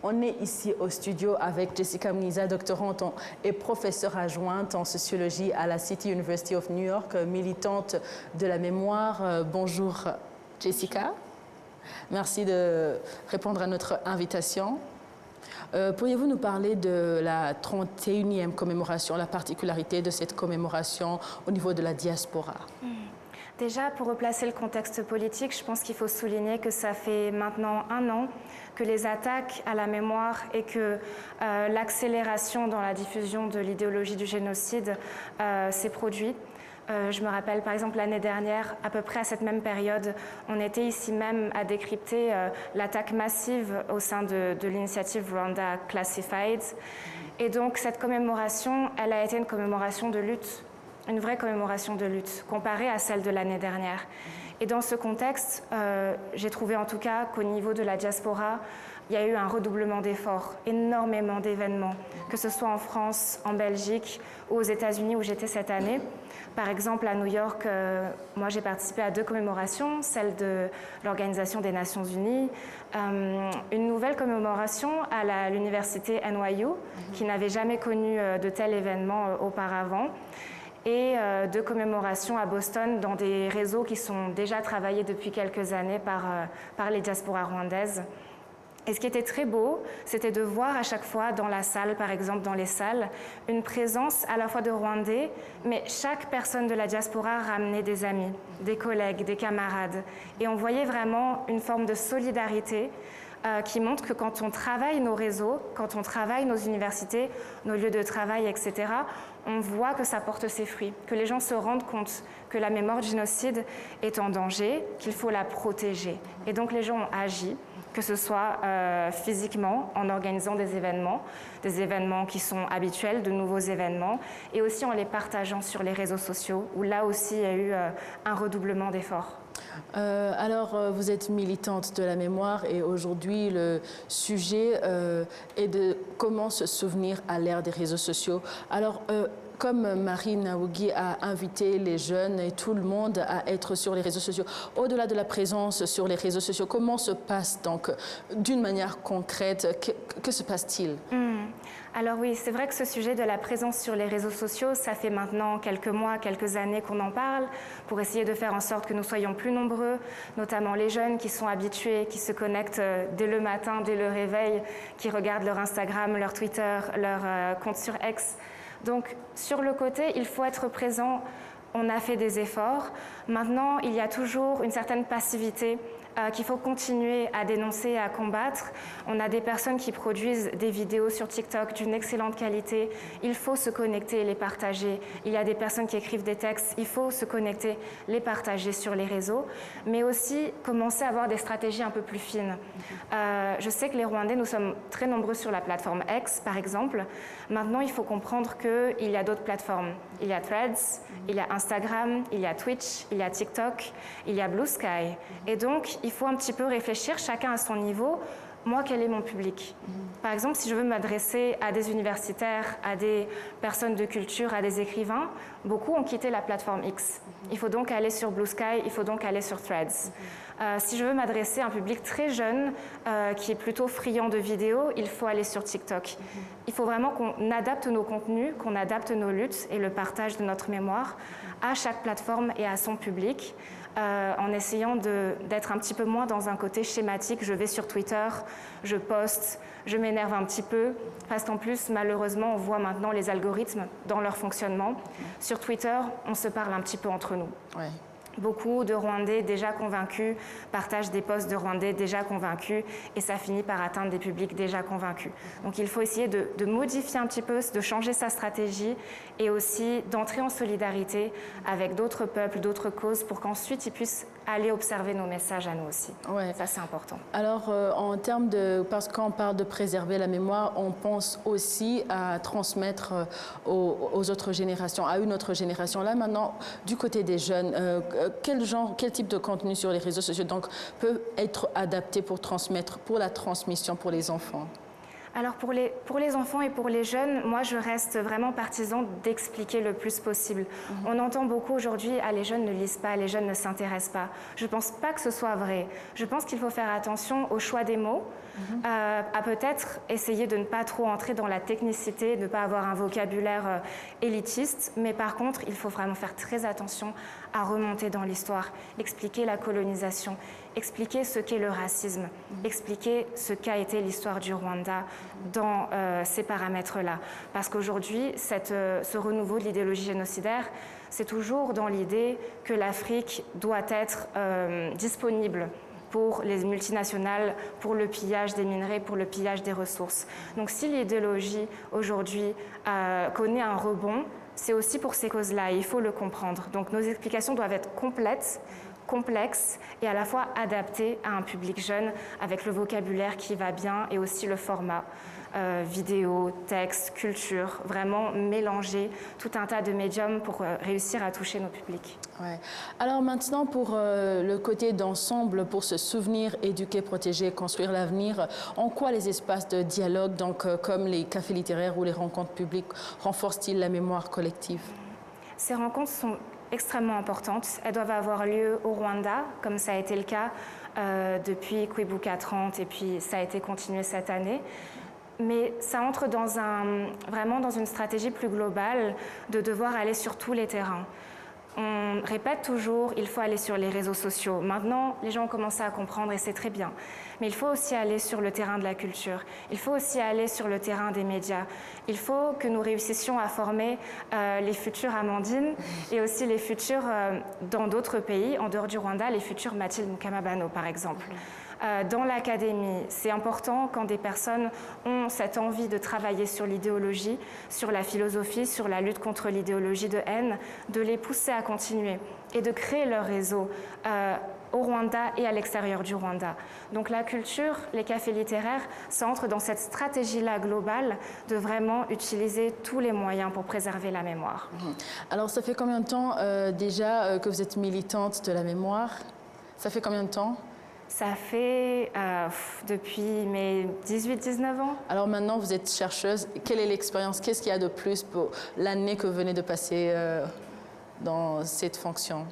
On est ici au studio avec Jessica Mniza, doctorante et professeure adjointe en sociologie à la City University of New York, militante de la mémoire. Bonjour Jessica, merci de répondre à notre invitation. Pourriez-vous nous parler de la 31e commémoration, la particularité de cette commémoration au niveau de la diaspora? Déjà, pour replacer le contexte politique, je pense qu'il faut souligner que ça fait maintenant 1 an que les attaques à la mémoire et que l'accélération dans la diffusion de l'idéologie du génocide s'est produite. Je me rappelle par exemple l'année dernière, à peu près à cette même période, on était ici même à décrypter l'attaque massive au sein de l'initiative Rwanda Classified. Et donc cette commémoration, elle a été une commémoration de lutte. Une vraie commémoration de lutte, comparée à celle de l'année dernière. Et dans ce contexte, j'ai trouvé en tout cas qu'au niveau de la diaspora, il y a eu un redoublement d'efforts, énormément d'événements, que ce soit en France, en Belgique ou aux États-Unis où j'étais cette année. Par exemple, à New York, moi j'ai participé à 2 commémorations, celle de l'Organisation des Nations Unies, une nouvelle commémoration à l'université NYU, qui n'avait jamais connu de tel événement auparavant, et 2 commémorations à Boston dans des réseaux qui sont déjà travaillés depuis quelques années par les diasporas rwandaises. Et ce qui était très beau, c'était de voir à chaque fois dans la salle, par exemple dans les salles, une présence à la fois de Rwandais, mais chaque personne de la diaspora ramenait des amis, des collègues, des camarades. Et on voyait vraiment une forme de solidarité qui montre que quand on travaille nos réseaux, quand on travaille nos universités, nos lieux de travail, etc., on voit que ça porte ses fruits, que les gens se rendent compte que la mémoire du génocide est en danger, qu'il faut la protéger. Et donc les gens ont agi, que ce soit physiquement, en organisant des événements qui sont habituels, de nouveaux événements, et aussi en les partageant sur les réseaux sociaux, où là aussi il y a eu un redoublement d'efforts. Alors, vous êtes militante de la mémoire et aujourd'hui, le sujet est de comment se souvenir à l'ère des réseaux sociaux. Alors, comme Marie Nawugi a invité les jeunes et tout le monde à être sur les réseaux sociaux, au-delà de la présence sur les réseaux sociaux, comment se passe donc, d'une manière concrète, que se passe-t-il? Alors oui, c'est vrai que ce sujet de la présence sur les réseaux sociaux, ça fait maintenant quelques mois, quelques années qu'on en parle pour essayer de faire en sorte que nous soyons plus nombreux, notamment les jeunes qui sont habitués, qui se connectent dès le matin, dès le réveil, qui regardent leur Instagram, leur Twitter, leur compte sur X. Donc sur le côté, il faut être présent. On a fait des efforts. Maintenant, il y a toujours une certaine passivité qu'il faut continuer à dénoncer et à combattre. On a des personnes qui produisent des vidéos sur TikTok d'une excellente qualité. Il faut se connecter et les partager. Il y a des personnes qui écrivent des textes. Il faut se connecter, les partager sur les réseaux, mais aussi commencer à avoir des stratégies un peu plus fines. Je sais que les Rwandais, nous sommes très nombreux sur la plateforme X, par exemple. Maintenant, il faut comprendre qu'il y a d'autres plateformes. Il y a Threads, il y a Instagram, il y a Twitch, il y a TikTok, il y a Blue Sky. Et donc, il faut un petit peu réfléchir, chacun à son niveau. Moi, quel est mon public? Par exemple, si je veux m'adresser à des universitaires, à des personnes de culture, à des écrivains, beaucoup ont quitté la plateforme X. Il faut donc aller sur Blue Sky, il faut donc aller sur Threads. Si je veux m'adresser à un public très jeune, qui est plutôt friand de vidéos, il faut aller sur TikTok. Il faut vraiment qu'on adapte nos contenus, qu'on adapte nos luttes et le partage de notre mémoire à chaque plateforme et à son public. En essayant d'être un petit peu moins dans un côté schématique. Je vais sur Twitter, je poste, je m'énerve un petit peu, parce qu'en plus, malheureusement, on voit maintenant les algorithmes dans leur fonctionnement. Sur Twitter, on se parle un petit peu entre nous. Ouais. Beaucoup de Rwandais déjà convaincus partagent des posts de Rwandais déjà convaincus et ça finit par atteindre des publics déjà convaincus. Donc il faut essayer de modifier un petit peu, de changer sa stratégie et aussi d'entrer en solidarité avec d'autres peuples, d'autres causes pour qu'ensuite ils puissent aller observer nos messages à nous aussi. Ouais. Ça, c'est important. Alors, en termes de... Parce qu'on parle de préserver la mémoire, on pense aussi à transmettre aux autres générations, à une autre génération. Là, maintenant, du côté des jeunes, quel type de contenu sur les réseaux sociaux donc, peut être adapté pour transmettre, pour la transmission pour les enfants? Alors pour les enfants et pour les jeunes, moi je reste vraiment partisan d'expliquer le plus possible. On entend beaucoup aujourd'hui, les jeunes ne lisent pas, les jeunes ne s'intéressent pas. Je ne pense pas que ce soit vrai. Je pense qu'il faut faire attention au choix des mots, à peut-être essayer de ne pas trop entrer dans la technicité, de ne pas avoir un vocabulaire élitiste, mais par contre, il faut vraiment faire très attention à remonter dans l'histoire, expliquer la colonisation, expliquer ce qu'est le racisme, expliquer ce qu'a été l'histoire du Rwanda dans ces paramètres-là. Parce qu'aujourd'hui, ce renouveau de l'idéologie génocidaire, c'est toujours dans l'idée que l'Afrique doit être disponible pour les multinationales, pour le pillage des minerais, pour le pillage des ressources. Donc si l'idéologie aujourd'hui connaît un rebond, c'est aussi pour ces causes-là, et il faut le comprendre. Donc nos explications doivent être complètes, complexes et à la fois adaptées à un public jeune avec le vocabulaire qui va bien et aussi le format. Vidéo, texte, culture, vraiment mélanger tout un tas de médiums pour réussir à toucher nos publics. Ouais. Alors maintenant, pour le côté d'ensemble, pour se souvenir, éduquer, protéger, construire l'avenir, en quoi les espaces de dialogue, donc, comme les cafés littéraires ou les rencontres publiques, renforcent-ils la mémoire collective? Ces rencontres sont extrêmement importantes. Elles doivent avoir lieu au Rwanda, comme ça a été le cas depuis Kwibuka 30 et puis ça a été continué cette année. Mais ça entre vraiment dans une stratégie plus globale de devoir aller sur tous les terrains. On répète toujours, il faut aller sur les réseaux sociaux. Maintenant, les gens ont commencé à comprendre et c'est très bien. Mais il faut aussi aller sur le terrain de la culture. Il faut aussi aller sur le terrain des médias. Il faut que nous réussissions à former les futures Amandine et aussi les futures, dans d'autres pays, en dehors du Rwanda, les futures Mathilde Mukamabano, par exemple. Dans l'académie, c'est important quand des personnes ont cette envie de travailler sur l'idéologie, sur la philosophie, sur la lutte contre l'idéologie de haine, de les pousser à continuer et de créer leur réseau au Rwanda et à l'extérieur du Rwanda. Donc la culture, les cafés littéraires, ça entre dans cette stratégie-là globale de vraiment utiliser tous les moyens pour préserver la mémoire. Alors ça fait combien de temps déjà que vous êtes militante de la mémoire? Ça fait combien de temps? Ça fait depuis mes 18-19 ans. Alors maintenant, vous êtes chercheuse. Quelle est l'expérience? Qu'est-ce qu'il y a de plus pour l'année que vous venez de passer dans cette fonction?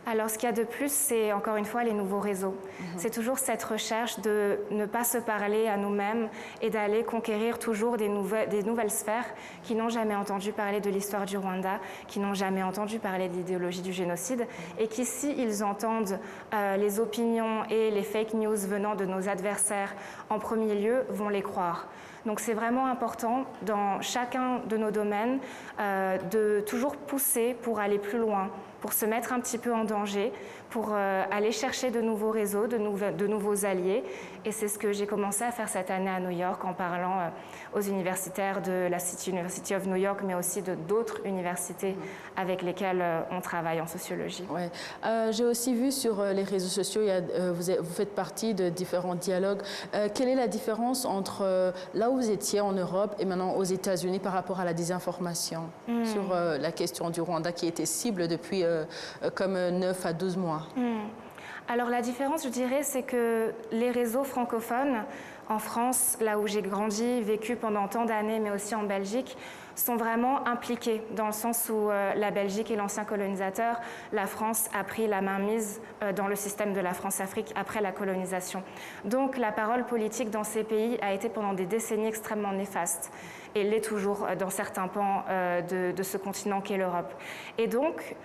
Alors, ce qu'il y a de plus, c'est encore une fois les nouveaux réseaux. C'est toujours cette recherche de ne pas se parler à nous-mêmes et d'aller conquérir toujours des nouvelles sphères qui n'ont jamais entendu parler de l'histoire du Rwanda, qui n'ont jamais entendu parler de l'idéologie du génocide et qui, s'ils entendent les opinions et les fake news venant de nos adversaires en premier lieu, vont les croire. Donc c'est vraiment important dans chacun de nos domaines de toujours pousser pour aller plus loin, pour se mettre un petit peu en danger, pour aller chercher de nouveaux réseaux, de nouveaux alliés. Et c'est ce que j'ai commencé à faire cette année à New York en parlant aux universitaires de la City University of New York, mais aussi de d'autres universités avec lesquelles on travaille en sociologie. Ouais. J'ai aussi vu sur les réseaux sociaux, vous faites partie de différents dialogues. Quelle est la différence entre là où vous étiez en Europe et maintenant aux États-Unis par rapport à la désinformation sur la question du Rwanda qui était cible depuis comme 9 à 12 mois? Alors la différence, je dirais, c'est que les réseaux francophones en France, là où j'ai grandi, vécu pendant tant d'années, mais aussi en Belgique, sont vraiment impliqués dans le sens où la Belgique est l'ancien colonisateur, la France a pris la mainmise dans le système de la France-Afrique après la colonisation. Donc la parole politique dans ces pays a été pendant des décennies extrêmement néfaste et l'est toujours dans certains pans de ce continent qu'est l'Europe. Et donc,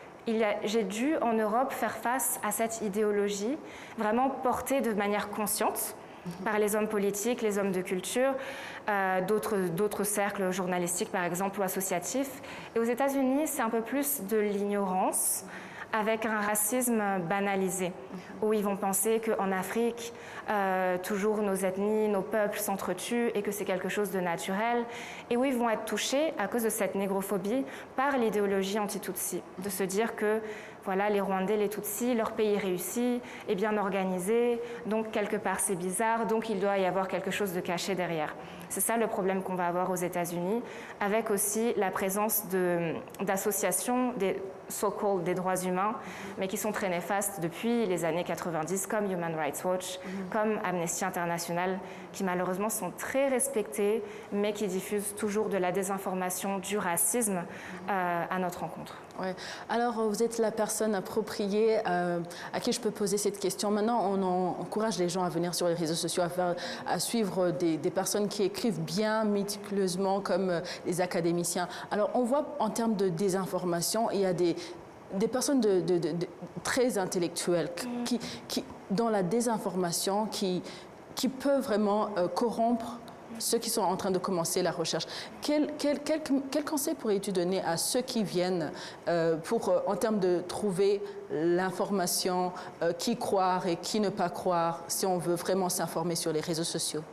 j'ai dû en Europe faire face à cette idéologie vraiment portée de manière consciente par les hommes politiques, les hommes de culture, d'autres cercles journalistiques par exemple ou associatifs. Et aux États-Unis, c'est un peu plus de l'ignorance avec un racisme banalisé, où ils vont penser qu'en Afrique, toujours nos ethnies, nos peuples s'entretuent et que c'est quelque chose de naturel, et où ils vont être touchés à cause de cette négrophobie par l'idéologie anti-Tutsi, de se dire que voilà, les Rwandais, les Tutsis, leur pays réussi, est bien organisé, donc quelque part c'est bizarre, donc il doit y avoir quelque chose de caché derrière. C'est ça le problème qu'on va avoir aux États-Unis, avec aussi la présence d'associations, so-called des droits humains, mais qui sont très néfastes depuis les années 90, comme Human Rights Watch, comme Amnesty International, qui malheureusement sont très respectés, mais qui diffusent toujours de la désinformation, du racisme à notre rencontre. Ouais. Alors, vous êtes la personne appropriée à qui je peux poser cette question. Maintenant, on encourage les gens à venir sur les réseaux sociaux, à suivre des personnes qui écrivent bien, méticuleusement, comme les académiciens. Alors, on voit en termes de désinformation, il y a des personnes très intellectuelles qui, dans la désinformation, qui peuvent vraiment corrompre ceux qui sont en train de commencer la recherche. Quel conseil pourrais-tu donner à ceux qui viennent en termes de trouver l'information, qui croire et qui ne pas croire, si on veut vraiment s'informer sur les réseaux sociaux?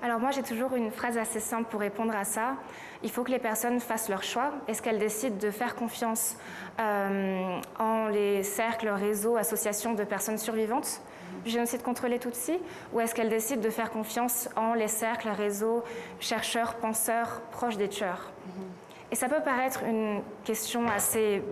Alors moi, j'ai toujours une phrase assez simple pour répondre à ça. Il faut que les personnes fassent leur choix. Est-ce qu'elles décident de faire confiance en les cercles, réseaux, associations de personnes survivantes du génocide contre les Tutsis, ou est-ce qu'elles décident de faire confiance en les cercles, réseaux, chercheurs, penseurs proches des tueurs? Et ça peut paraître une question assez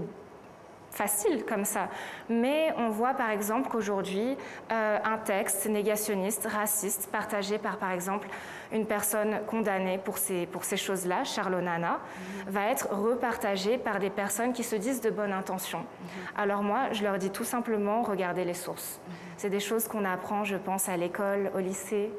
facile comme ça, mais on voit par exemple qu'aujourd'hui, un texte négationniste, raciste, partagé par exemple une personne condamnée pour ces choses-là, Charles Onana, va être repartagé par des personnes qui se disent de bonne intention. Alors moi, je leur dis tout simplement, regardez les sources. C'est des choses qu'on apprend, je pense, à l'école, au lycée,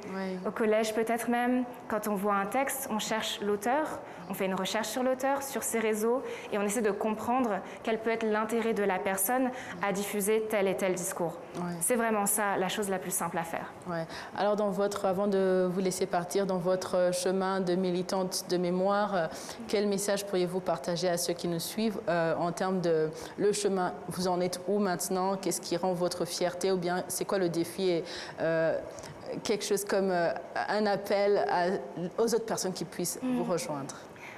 au collège peut-être même. Quand on voit un texte, on cherche l'auteur, on fait une recherche sur l'auteur, sur ses réseaux, et on essaie de comprendre quel peut être l'intérêt de la personne à diffuser tel et tel discours. C'est vraiment ça, la chose la plus simple à faire. Alors, avant de vous laisser partir, dans votre chemin de militante de mémoire, quel message pourriez-vous partager à ceux qui nous suivent en termes de le chemin? Vous en êtes où maintenant? Qu'est-ce qui rend votre fierté? Ou bien c'est quoi le défi? Quelque chose comme un appel aux autres personnes qui puissent vous rejoindre.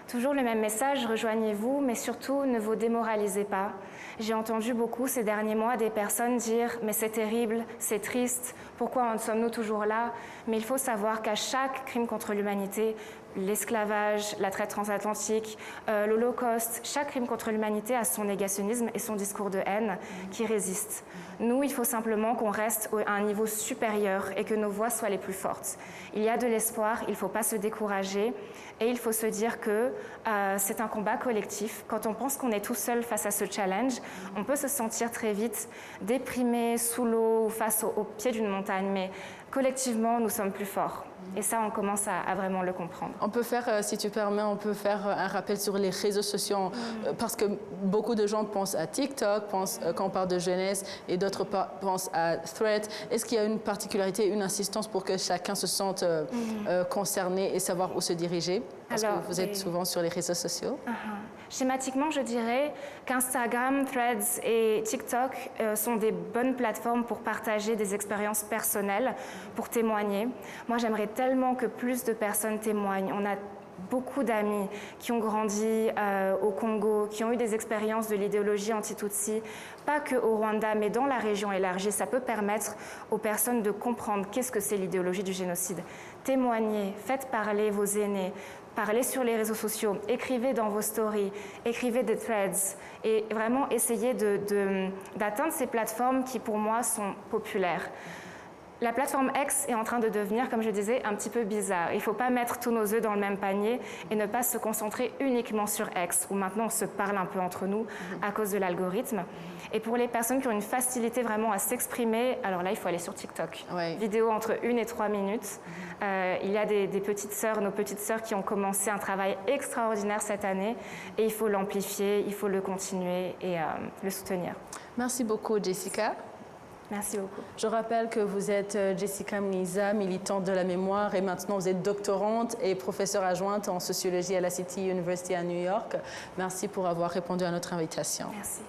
Toujours le même message, rejoignez-vous, mais surtout ne vous démoralisez pas. J'ai entendu beaucoup ces derniers mois des personnes dire « mais c'est terrible, c'est triste, pourquoi en sommes-nous toujours là ?» Mais il faut savoir qu'à chaque crime contre l'humanité, l'esclavage, la traite transatlantique, l'Holocauste, chaque crime contre l'humanité a son négationnisme et son discours de haine qui résiste. Nous, il faut simplement qu'on reste à un niveau supérieur et que nos voix soient les plus fortes. Il y a de l'espoir, il ne faut pas se décourager et il faut se dire que c'est un combat collectif. Quand on pense qu'on est tout seul face à ce challenge, on peut se sentir très vite déprimé, sous l'eau ou face au pied d'une montagne, mais collectivement, nous sommes plus forts. Et ça, on commence à vraiment le comprendre. On peut faire, si tu permets, on peut faire un rappel sur les réseaux sociaux, parce que beaucoup de gens pensent à TikTok, quand on parle de jeunesse, et d'autres pensent à Threads. Est-ce qu'il y a une particularité, une insistance pour que chacun se sente concerné et savoir où se diriger? Parce que vous êtes souvent sur les réseaux sociaux. Schématiquement, je dirais qu'Instagram, Threads et TikTok sont des bonnes plateformes pour partager des expériences personnelles, pour témoigner. Moi, j'aimerais tellement que plus de personnes témoignent. On a beaucoup d'amis qui ont grandi au Congo, qui ont eu des expériences de l'idéologie anti-Tutsi, pas que au Rwanda, mais dans la région élargie. Ça peut permettre aux personnes de comprendre qu'est-ce que c'est l'idéologie du génocide. Témoignez, faites parler vos aînés, parlez sur les réseaux sociaux, écrivez dans vos stories, écrivez des threads et vraiment essayez d'atteindre ces plateformes qui pour moi sont populaires. La plateforme X est en train de devenir, comme je disais, un petit peu bizarre. Il ne faut pas mettre tous nos œufs dans le même panier et ne pas se concentrer uniquement sur X, où maintenant on se parle un peu entre nous à cause de l'algorithme. Et pour les personnes qui ont une facilité vraiment à s'exprimer, alors là, il faut aller sur TikTok. Vidéo entre 1 et 3 minutes. Il y a des petites sœurs, nos petites sœurs qui ont commencé un travail extraordinaire cette année et il faut l'amplifier, il faut le continuer et le soutenir. Merci beaucoup, Jessica. Merci beaucoup. Je rappelle que vous êtes Jessica Mnisa, militante de la mémoire, et maintenant vous êtes doctorante et professeure adjointe en sociologie à la City University à New York. Merci pour avoir répondu à notre invitation. Merci.